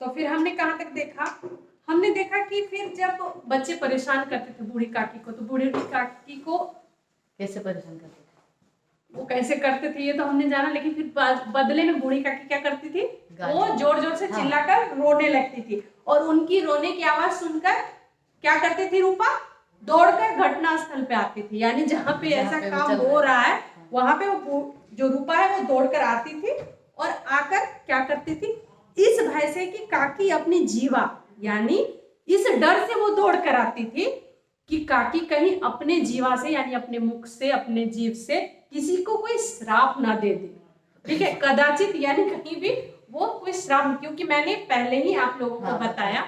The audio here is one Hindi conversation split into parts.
तो फिर हमने कहाँ तक देखा, हमने देखा कि फिर जब बच्चे परेशान करते थे बूढ़ी काकी को, तो बूढ़ी काकी को कैसे परेशान करते थे, वो कैसे करते थे ये तो हमने जाना, लेकिन फिर बदले में बूढ़ी काकी क्या करती थी, वो जोर जोर से चिल्लाकर रोने लगती थी। और उनकी रोने की आवाज सुनकर क्या करती थी रूपा, दौड़कर घटना स्थल पे आती थी। यानी जहाँ पे ऐसा काम हो रहा है वहां पे वो जो रूपा है वो दौड़कर आती थी और आकर क्या करती थी, इस भय से कि काकी अपनी जीवा, यानी इस डर से वो दौड़ कर आती थी कि काकी कहीं अपने जीवा से यानी अपने मुख से अपने जीव से किसी को कोई श्राप ना दे दे। ठीक है, कदाचित यानी कहीं भी वो कोई श्राप, क्योंकि मैंने पहले ही आप लोगों को बताया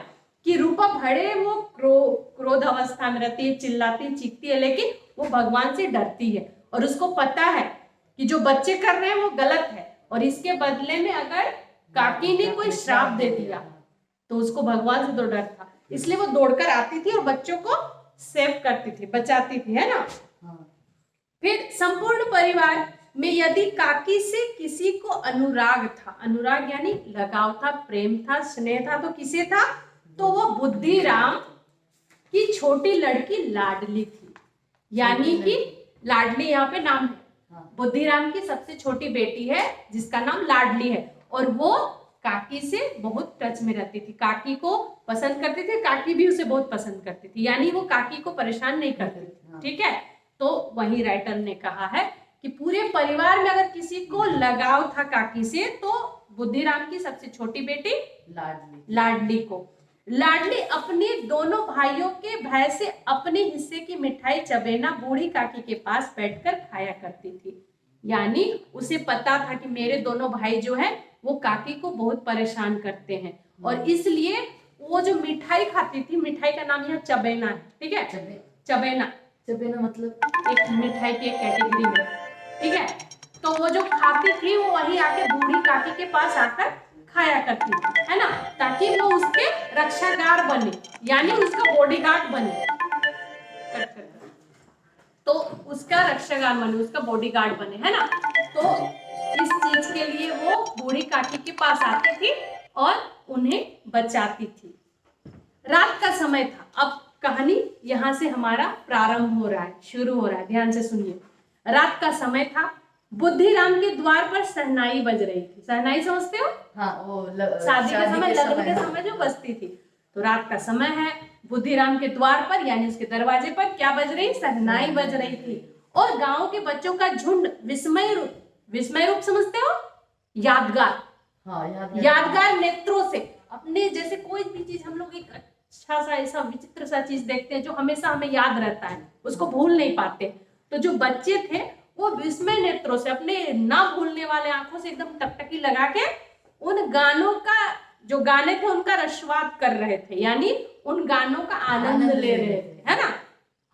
कि रूपा भड़े वो क्रोध अवस्था में रहती है, चिल्लाती चीखती है, लेकिन वो भगवान से डरती है और उसको पता है कि जो बच्चे कर रहे हैं वो गलत है और इसके बदले में अगर काकी ने कोई श्राप दे दिया तो उसको भगवान से तो डर था, इसलिए वो दौड़कर आती थी और बच्चों को सेव करती थी, बचाती थी, है ना। फिर संपूर्ण परिवार में यदि काकी से किसी को अनुराग था, अनुराग यानी लगाव था, प्रेम था, स्नेह था, तो किसे था, तो वो बुद्धिराम की छोटी लड़की लाडली थी। यानी कि लाडली यहाँ पे नाम है, बुद्धिराम की सबसे छोटी बेटी है जिसका नाम लाडली है और वो काकी से बहुत टच में रहती थी, काकी को पसंद करती थी, काकी भी उसे बहुत पसंद करती थी, यानी वो काकी को परेशान नहीं करती थी। ठीक है, तो वही राइटर ने कहा है कि पूरे परिवार में अगर किसी को लगाव था काकी से तो बुद्धिराम की सबसे छोटी बेटी लाडली को। लाडली अपने दोनों भाइयों के भय से अपने हिस्से की मिठाई चबेना बूढ़ी काकी के पास बैठकर खाया करती थी। यानी उसे पता था कि मेरे दोनों भाई जो है वो काकी को बहुत परेशान करते हैं और इसलिए वो जो मिठाई खाती थी, मिठाई का नाम यहाँ चबेना है। ठीक है, चबेना, चबेना मतलब एक मिठाई की कैटेगरी में। ठीक है, तो वो जो खाती थी वो वही आके बूढ़ी काकी के पास आकर खाया करती थी, है ना, ताकि वो उसके रक्षागार बने, यानी उसका बॉडीगार्ड बने, तो उसका रक्षागार बने, उसका बॉडीगार्ड बने, है ना। तो इस चीज के लिए वो बूढ़ी काकी के पास आती थी और उन्हें बचाती थी। रात का समय था, अब कहानी यहां से हमारा प्रारंभ हो रहा है, शुरू हो रहा है, ध्यान से सुनिए। रात का समय था, बुद्धिराम के द्वार पर शहनाई बज रही थी। शहनाई समझते हो? हाँ, वो शादी के समय, लगन के समय जो बजती थी। तो रात का समय है, बुद्धिराम के द्वार पर यानी उसके दरवाजे पर क्या बज रही, शहनाई बज रही थी और गांव के बच्चों का झुंड विस्मय रूप समझते हो, यादगार, यादगार नेत्रों से अपने, जैसे कोई भी चीज हम लोग एक अच्छा सा ऐसा विचित्र सा चीज देखते हैं जो हमेशा हमें याद रहता है, उसको भूल नहीं पाते, तो जो बच्चे थे वो विस्मय नेत्रों से, अपने ना भूलने वाले आंखों से एकदम टकटकी लगा के उन गानों का, जो गाने थे उनका रसवाद कर रहे थे, यानी उन गानों का आनंद ले रहे थे, है ना।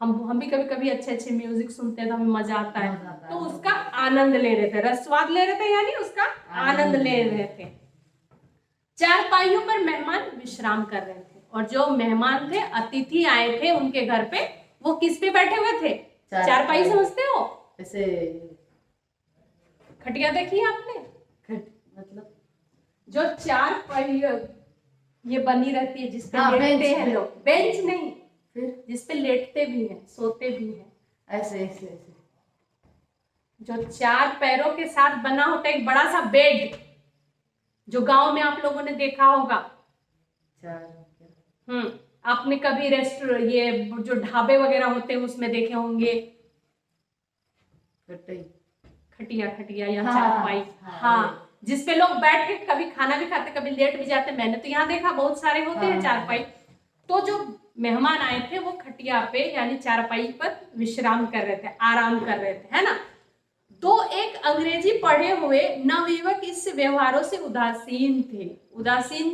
हम भी कभी कभी अच्छे अच्छे म्यूजिक सुनते हैं तो हमें मजा आता है, तो उसका आनंद ले रहे थे, रसवाद ले रहे थे, यानी उसका आनंद ले रहे थे। चारपाइयों पर मेहमान विश्राम कर रहे थे और जो मेहमान थे, अतिथि आए थे उनके घर पे, वो किस पे बैठे हुए थे, चारपाई समझते हो, ऐसे खटिया देखी है आपने, मतलब जो चार पहिया ये बनी रहती है जिसपे लेटते हैं लोग, बेंच नहीं, फिर जिसपे लेटते भी हैं, सोते भी हैं, ऐसे ऐसे ऐसे, जो चार पैरों के साथ बना होता है एक बड़ा सा बेड, जो गांव में आप लोगों ने देखा होगा। आपने कभी रेस्टोरेंट, ये जो ढाबे वगैरह होते हैं उसमें देखे होंगे, खटिया खटिया या चारपाई, हाँ, जिसपे लोग बैठ के कभी खाना भी खाते, कभी लेट भी जाते। मैंने तो यहाँ देखा बहुत सारे होते हैं चारपाई। तो जो मेहमान आए थे वो खटिया पे यानी चारपाई पर विश्राम कर रहे थे, आराम कर रहे थे, है ना। तो एक अंग्रेजी पढ़े हुए नवयुवक इस व्यवहारों से उदासीन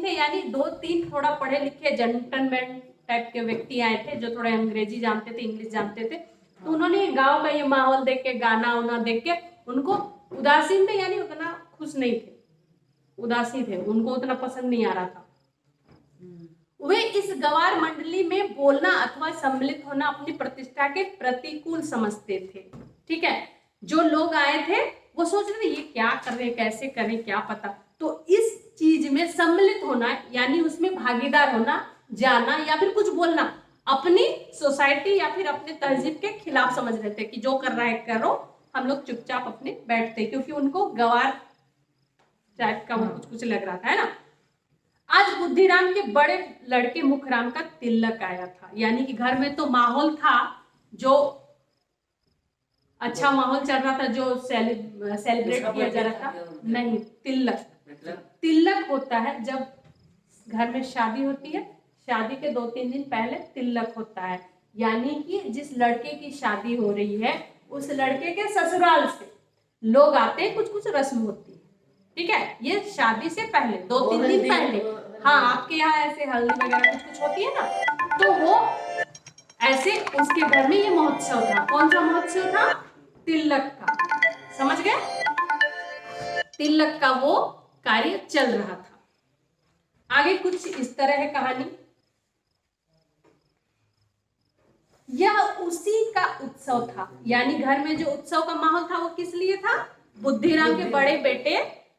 थे, यानी दो तीन थोड़ा पढ़े लिखे जेंटलमैन टाइप के व्यक्ति आए थे जो थोड़े अंग्रेजी जानते थे, इंग्लिश जानते थे। तो उन्होंने गांव का ये माहौल देख के, गाना उना देख के उनको उदासीन थे, यानी उतना खुश नहीं थे, उदासी थे, उनको उतना पसंद नहीं आ रहा था। वे इस गवार मंडली में बोलना अथवा सम्मिलित होना अपनी प्रतिष्ठा के प्रतिकूल समझते थे। ठीक है, जो लोग आए थे वो सोच रहे थे ये क्या कर रहे, कैसे करें, क्या पता। तो इस चीज में सम्मिलित होना यानी उसमें भागीदार होना, जाना या फिर कुछ बोलना अपनी सोसाइटी या फिर अपने तहजीब के खिलाफ समझ रहे थे कि जो कर रहा है करो, हम लोग चुपचाप अपने बैठते, क्योंकि उनको गवार टाइप का वो कुछ लग रहा था, है ना। आज बुद्धिराम के बड़े लड़के मुखराम का तिलक आया था, यानी कि घर में तो माहौल था, जो अच्छा माहौल चल रहा था, जो सेलिब्रेट किया जा रहा था। नहीं, तिलक, तिलक होता है जब घर में शादी होती है, शादी के 2-3 दिन पहले तिलक होता है, यानी कि जिस लड़के की शादी हो रही है उस लड़के के ससुराल से लोग आते हैं, कुछ कुछ रस्म होती है, ठीक है। ये शादी से पहले 2-3 दिन पहले, हाँ आपके यहाँ ऐसे हल्दी वगैरह कुछ कुछ होती है ना, तो वो ऐसे उसके घर में ये महोत्सव था। कौन सा महोत्सव था? तिलक का, समझ गए? तिलक का वो कार्य चल रहा था। आगे कुछ इस तरह है कहानी। यह उसी का उत्सव था, यानी घर में जो उत्सव का माहौल था वो किस लिए था? बुद्धिराम के बड़े बेटे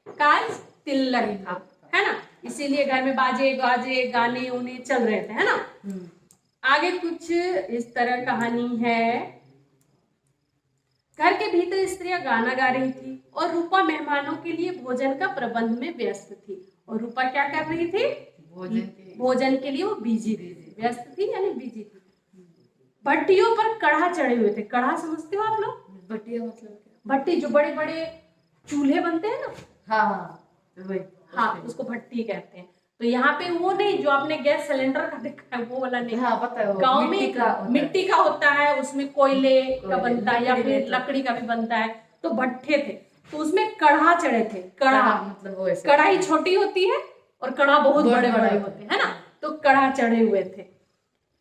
का तिलक था, है ना। इसीलिए घर में बाजे गाजे गाने उने चल रहे थे, है ना। आगे कुछ इस तरह कहानी है। घर के भीतर स्त्रियां गाना गा रही थी और रूपा मेहमानों के लिए भोजन का प्रबंध में व्यस्त थी। और रूपा क्या कर रही थी? भोजन के लिए वो बिजी थी, व्यस्त थी यानी बिजी थी। भट्टियों पर कढ़ा चढ़े हुए थे। कढ़ा समझते हो आप लोग? भट्टिया मतलब भट्टी, जो बड़े बड़े चूल्हे बनते हैं ना, हाँ हाँ उसको भट्टी कहते हैं। तो यहाँ पे वो नहीं जो आपने गैस सिलेंडर का देखा है वो वाला नहीं, हाँ पता है, गांव में मिट्टी का होता है, उसमें कोयले का बनता है या फिर लकड़ी का भी बनता है। तो भट्ठे थे, तो उसमें कढ़ा चढ़े थे। कढ़ा मतलब वो ऐसे कढ़ाई छोटी होती है और कढ़ा बहुत बड़े बड़े होते हैं, है ना। तो कढ़ा चढ़े हुए थे।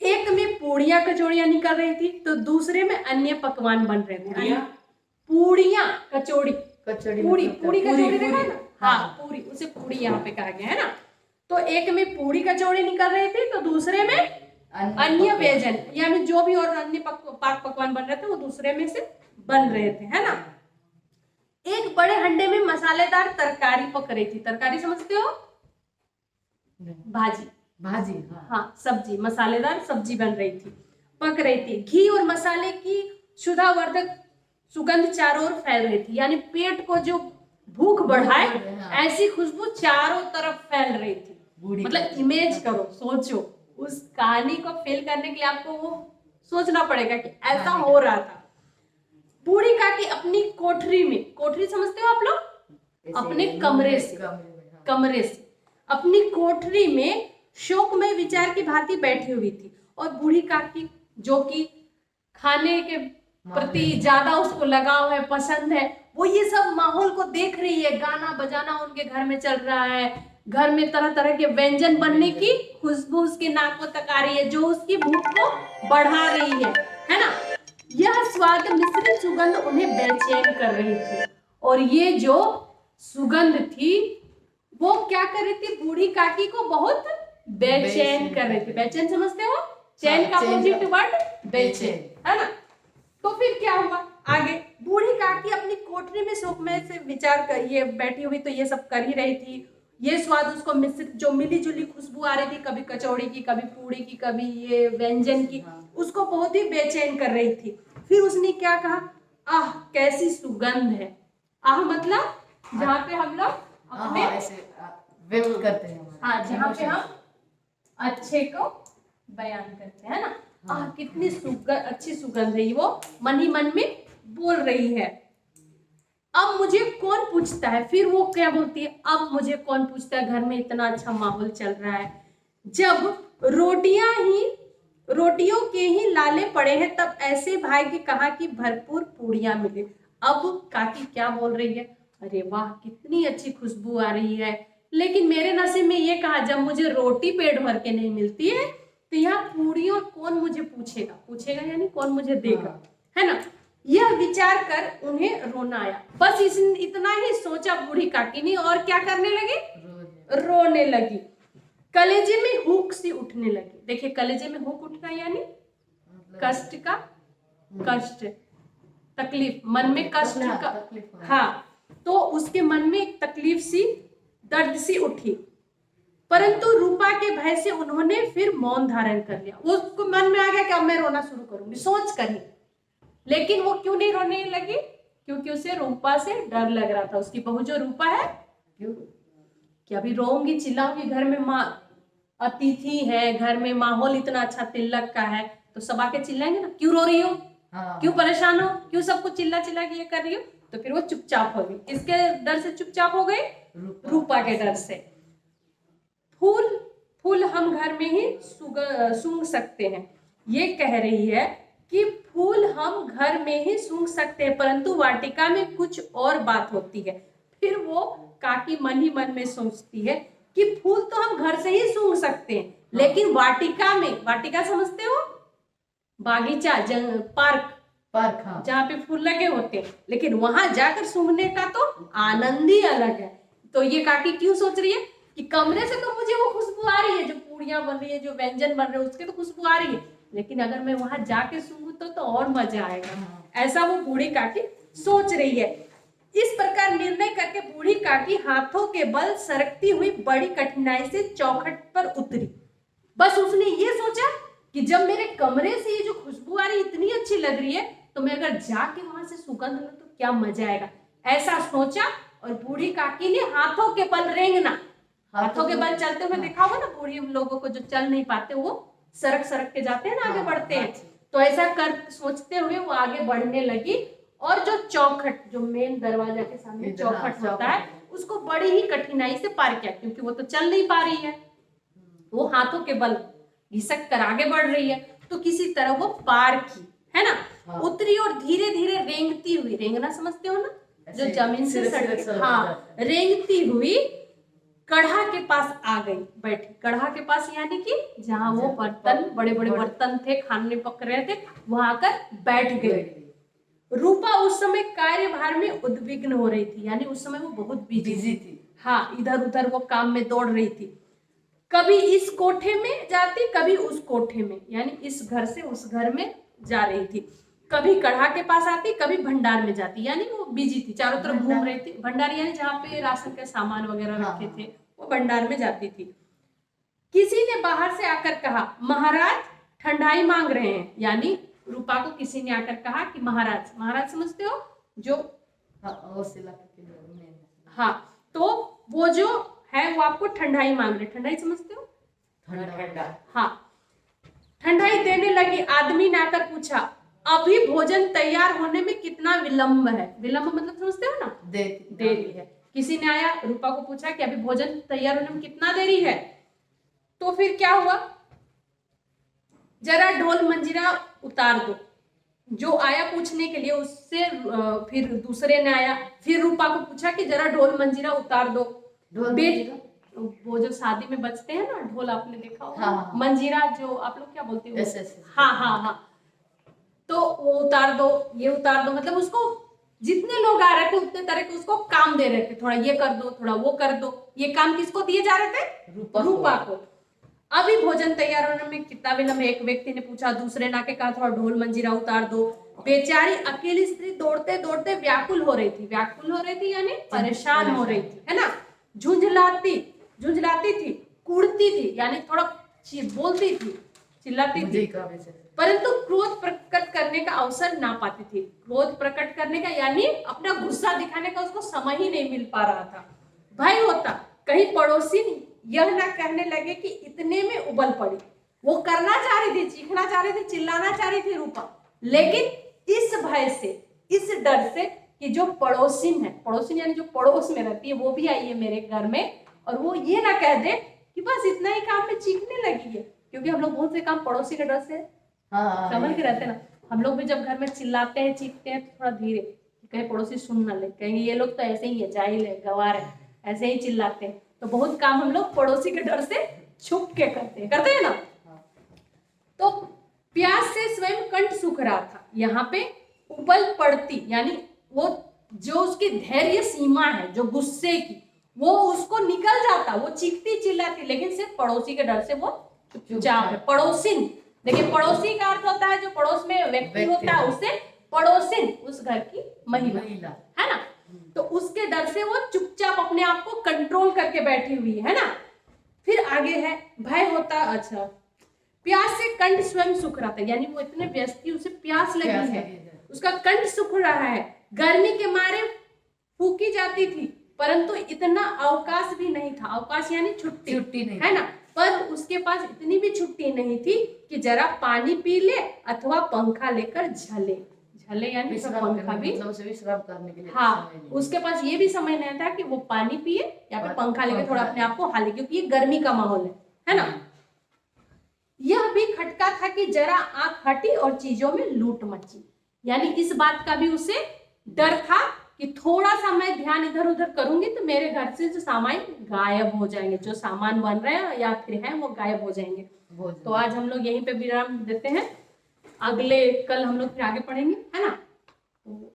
एक में पूड़ियां कचौड़ियां निकल रही थी, तो दूसरे में अन्य पकवान बन रहे थे। पूड़ियां कचौड़ी, पूड़ी पूड़ी कचौड़ी देखा है ना, हाँ पूरी, उसे पूड़ी यहाँ पे कहा गया है ना। तो एक में पूड़ी कचौड़ी निकल रही थी, तो दूसरे में अन्य व्यंजन यानी जो भी और अन्य पाक पकवान बन रहे थे वो दूसरे में से बन रहे थे, है ना। एक बड़े हंडे में मसालेदार तरकारी पक रही थी। तरकारी समझते हो? भाजी, भाजी, हाँ सब्जी, मसालेदार सब्जी बन रही थी, पक रही थी। घी और मसाले की सुधावर्धक सुगंध चारों ओर फैल रही थी, यानी पेट को जो भूख बढ़ाए ऐसी खुशबू चारों तरफ फैल रही थी। मतलब इमेज करो, सोचो, उस कहानी को फील करने के लिए आपको वो सोचना पड़ेगा कि ऐसा हो रहा था। बूढ़ी काकी अपनी कोठरी में, कोठरी समझते हो आप लोग? अपने कमरे से अपनी कोठरी में शोकमय विचार की भांति बैठी हुई थी। और बूढ़ी काकी जो कि खाने के प्रति ज्यादा उसको लगाव है, पसंद है, वो ये सब माहौल को देख रही है। गाना बजाना उनके घर में चल रहा है, घर में तरह तरह के व्यंजन बनने की खुशबू उसके नाकों तक आ रही है, जो उसकी भूख को बढ़ा रही है ना। यह स्वाद मिश्रित सुगंध उन्हें बेचैन कर रही थी। और ये जो सुगंध थी वो क्या कर रही थी? बूढ़ी काकी को बहुत बेचैन कर रही थी। बेचैन समझते हो? चैन का अपोजिट वर्ड बेचैन, है ना। तो फिर क्या हुआ आगे? बूढ़ी काकी अपनी कोठरी में शोकमय से विचार कर ये बैठी हुई, तो ये सब कर ही रही थी। ये स्वाद उसको मिश्रित जो मिली जुली खुशबू आ रही थी, कभी कचौड़ी की, कभी पूड़ी की, कभी ये व्यंजन की, उसको बहुत ही बेचैन कर रही थी। फिर उसने क्या कहा? आह कैसी सुगंध है। आह मतलब जहाँ पे हम लोग अपने व्यक्त करते हैं, हाँ जहाँ पे हम अच्छे को बयान करते हैं ना। आह कितनी अच्छी सुगंध है, वो मन ही मन में बोल रही है। अब मुझे कौन पूछता है? फिर वो क्या बोलती है? अब मुझे कौन पूछता है, घर में इतना अच्छा माहौल चल रहा है। जब रोटियों के ही लाले पड़े हैं, तब ऐसे भाग्य कहा कि भरपूर पूड़ियां मिले। अब काकी क्या बोल रही है? अरे वाह कितनी अच्छी खुशबू आ रही है, लेकिन मेरे नसीब में ये कहा जब मुझे रोटी पेट भर के नहीं मिलती है, तो यहाँ पूड़ियों कौन मुझे पूछेगा यानी कौन मुझे देगा, है ना। यह विचार कर उन्हें रोना आया। बस इतना ही सोचा बूढ़ी काकी ने, और क्या करने लगी? रोने लगी। कलेजे में हुक सी उठने लगी। देखिए कलेजे में हुक उठना यानी कष्ट का, कष्ट, तकलीफ, मन में कष्ट का, हाँ। तो उसके मन में एक तकलीफ सी दर्द सी उठी, परंतु रूपा के भय से उन्होंने फिर मौन धारण कर लिया। वो उसको मन में आ गया कि अब मैं रोना शुरू करूंगी, सोच कर ही। लेकिन वो क्यों नहीं रोने लगी? क्योंकि उसे रूपा से डर लग रहा था। उसकी बहू जो रूपा है, क्यों? कि अभी रोऊंगी चिल्लाऊंगी, घर में माँ अतिथि है, घर में माहौल इतना अच्छा तिलक का है, तो सब आके चिल्लाएंगे ना, क्यों रो रही हो, हाँ। क्यों परेशान हो, क्यों सबको चिल्ला चिल्ला के ये कर रही हो। तो फिर वो चुपचाप हो गई। किसके डर से चुपचाप हो गई? रूपा के डर से। फूल फूल हम घर में ही सूंघ सकते हैं, ये कह रही है कि फूल हम घर में ही सूंघ सकते हैं, परंतु वाटिका में कुछ और बात होती है। फिर वो काकी मन ही मन में सोचती है कि फूल तो हम घर से ही सूंघ सकते हैं, लेकिन वाटिका में, वाटिका समझते हो? बागीचा, पार्क, हाँ। जहाँ पे फूल लगे होते हैं, लेकिन वहां जाकर सूंघने का तो आनंद ही अलग है। तो ये काकी क्यों सोच रही है कि कमरे से तो मुझे वो खुशबू आ रही है, जो पूड़ियां बन रही है, जो व्यंजन बन रहे हैं, उसके तो खुशबू आ रही है, लेकिन अगर मैं वहां जाके सूंघू तो और मजा आएगा। ऐसा वो बूढ़ी काकी सोच रही है। इस प्रकार निर्णय करके बूढ़ी काकी हाथों के बल सरकती हुई बड़ी कठिनाई से चौखट पर उतरी। बस उसने ये सोचा कि जब मेरे कमरे से ये जो खुशबू आ रही इतनी अच्छी लग रही है, तो मैं अगर जाके वहां से सुगंध लूं तो क्या मजा आएगा। ऐसा सोचा और बूढ़ी काकी ने हाथों के बल रेंगना, हाथों के बल चलते हुए देखा होगा ना बूढ़ी लोगों को, जो चल नहीं पाते वो सरक सरक के जाते हैं ना, आगे बढ़ते हैं। तो ऐसा कर सोचते हुए वो आगे बढ़ने लगी और जो चौखट, जो मेन दरवाजा के सामने चौखट होता है, उसको बड़ी ही कठिनाई से पार किया, क्योंकि वो तो चल नहीं पा रही है, वो हाथों के बल घिसक कर आगे बढ़ रही है। तो किसी तरह वो पार की, है ना। उतरी और धीरे धीरे रेंगती हुई, रेंगना समझते हो ना, जो जमीन से सड़क, हाँ, रेंगती हुई कढ़ा के पास आ गई, बैठी। कढ़ा के पास यानी कि जहाँ वो बर्तन, बड़े बड़े बर्तन थे, खाने पक रहे थे, वहां आकर बैठ गई। रूपा उस समय कार्यभार में उद्विग्न हो रही थी, यानी उस समय वो बहुत बिजी थी। हाँ, इधर उधर वो काम में दौड़ रही थी। कभी इस कोठे में जाती, कभी उस कोठे में, यानी इस घर से उस घर में जा रही थी। कभी कढ़ा के पास आती, कभी भंडार में जाती, यानी वो बिजी थी, चारों तरफ घूम रही थी। भंडार यानी जहाँ पे राशन के सामान वगैरह रखे थे, वो भंडार में जाती थी। किसी ने बाहर से आकर कहा, महाराज ठंडाई मांग रहे हैं, यानी रूपा को किसी ने आकर कहा कि महाराज, महाराज समझते हो जो, हाँ, तो वो जो है वो आपको ठंडाई मांग रहे। ठंडाई समझते हो? ठंडा, हाँ, ठंडाई देने लगी। आदमी ने आकर पूछा, अभी भोजन तैयार होने में कितना विलंब है? विलंब मतलब समझते हो ना, देरी है। किसी ने आया, रूपा को पूछा कि अभी भोजन तैयार होने में कितना देरी है। तो फिर क्या हुआ, जरा ढोल मंजीरा उतार दो। जो आया पूछने के लिए, उससे फिर दूसरे ने आया, फिर रूपा को पूछा कि जरा ढोल मंजीरा उतार दो। वो जो शादी में बजते हैं ना ढोल, आपने देखा होगा। हाँ। मंजीरा जो आप लोग क्या बोलते हो? हाँ हाँ हाँ। तो वो उतार दो, ये उतार दो, मतलब उसको जितने लोग आ रहे थे उतने तरह के उसको काम दे रहे थे, थोड़ा ये कर दो, थोड़ा वो कर दो। ये काम किसको दिए जा रहे थे? रूपा को। अभी भोजन तैयार होने में कितना विलंब है? एक व्यक्ति ने पूछा। दूसरे ने कहा थोड़ा ढोल मंजीरा उतार दो। बेचारी अकेली स्त्री दौड़ते दौड़ते व्याकुल हो रही थी। व्याकुल हो रही थी यानी परेशान हो रही थी, है ना। झुंझलाती थी, कूड़ती थी, यानी थोड़ा बोलती थी, चिल्लाती थी, परंतु क्रोध प्रकट करने का अवसर ना पाती थी। क्रोध प्रकट करने का यानी अपना गुस्सा दिखाने का उसको समय ही नहीं मिल पा रहा था। भय होता कहीं पड़ोसी यह ना कहने लगे कि इतने में उबल पड़ी। वो करना चाह रही थी, चीखना चाह रही थी, चिल्लाना चाह रही थी रूपा, लेकिन इस भय से, इस डर से कि जो पड़ोसिन है, पड़ोसिन यानी जो पड़ोस में रहती है, वो भी आई है मेरे घर में, और वो ये ना कह दे कि बस इतना ही काम में चीखने लगी है। क्योंकि हम लोग बहुत से काम पड़ोसी के डर से संभल के रहते हैं ना। हम लोग भी जब घर में चिल्लाते हैं, चीखते हैं, तो थोड़ा धीरे, कहीं पड़ोसी सुन ना ले, कहेंगे ये लोग तो ऐसे ही है, जाहिल है, गवार है, ऐसे ही चिल्लाते हैं। तो बहुत काम हम लोग पड़ोसी के डर से छुप के करते हैं ना। तो प्यास से स्वयं कंठ सूख रहा था। यहाँ पे उबल पड़ती यानी वो जो उसकी धैर्य सीमा है, जो गुस्से की, वो उसको निकल जाता। वो चीखती चिल्लाती, लेकिन सिर्फ पड़ोसी के डर से वो चुपचाप है। पड़ोसिन, देखिए पड़ोसी का अर्थ होता है जो पड़ोस में व्यक्ति होता है, उससे पड़ोसिन उस घर की महिला, है ना। तो उसके डर से वो चुपचाप अपने आप को कंट्रोल करके बैठी हुई है ना। फिर आगे है भय होता, अच्छा, प्यास से कंठ स्वयं सूख रहा था, यानी वो इतने व्यस्त थी, उसे प्यास लगी प्यास है, लगी है। उसका कंठ सूख रहा है, गर्मी के मारे फूकी जाती थी, परंतु इतना अवकाश भी नहीं था, अवकाश यानी छुट्टी, छुट्टी नहीं है ना, पर उसके पास इतनी भी छुट्टी नहीं थी कि जरा पानी पी ले अथवा पंखा लेकर झले, झले यानी विश्राम पंखा करने, भी, मतलब उसे विश्राम करने के लिए हाँ, समय नहीं। उसके पास ये भी समय नहीं था कि वो पानी पिए या फिर पंखा लेके थोड़ा अपने आप को हिले, क्योंकि ये गर्मी का माहौल है ना। यह भी खटका था कि जरा आंख हटी और चीजों में लूट मची, यानी इस बात का भी उसे डर था कि थोड़ा सा मैं ध्यान इधर उधर करूंगी तो मेरे घर से जो सामान गायब हो जाएंगे, जो सामान बन रहे हैं या फिर हैं वो गायब हो जाएंगे। तो आज हम लोग यहीं पे विराम देते हैं, अगले कल हम लोग फिर आगे पढ़ेंगे, है ना।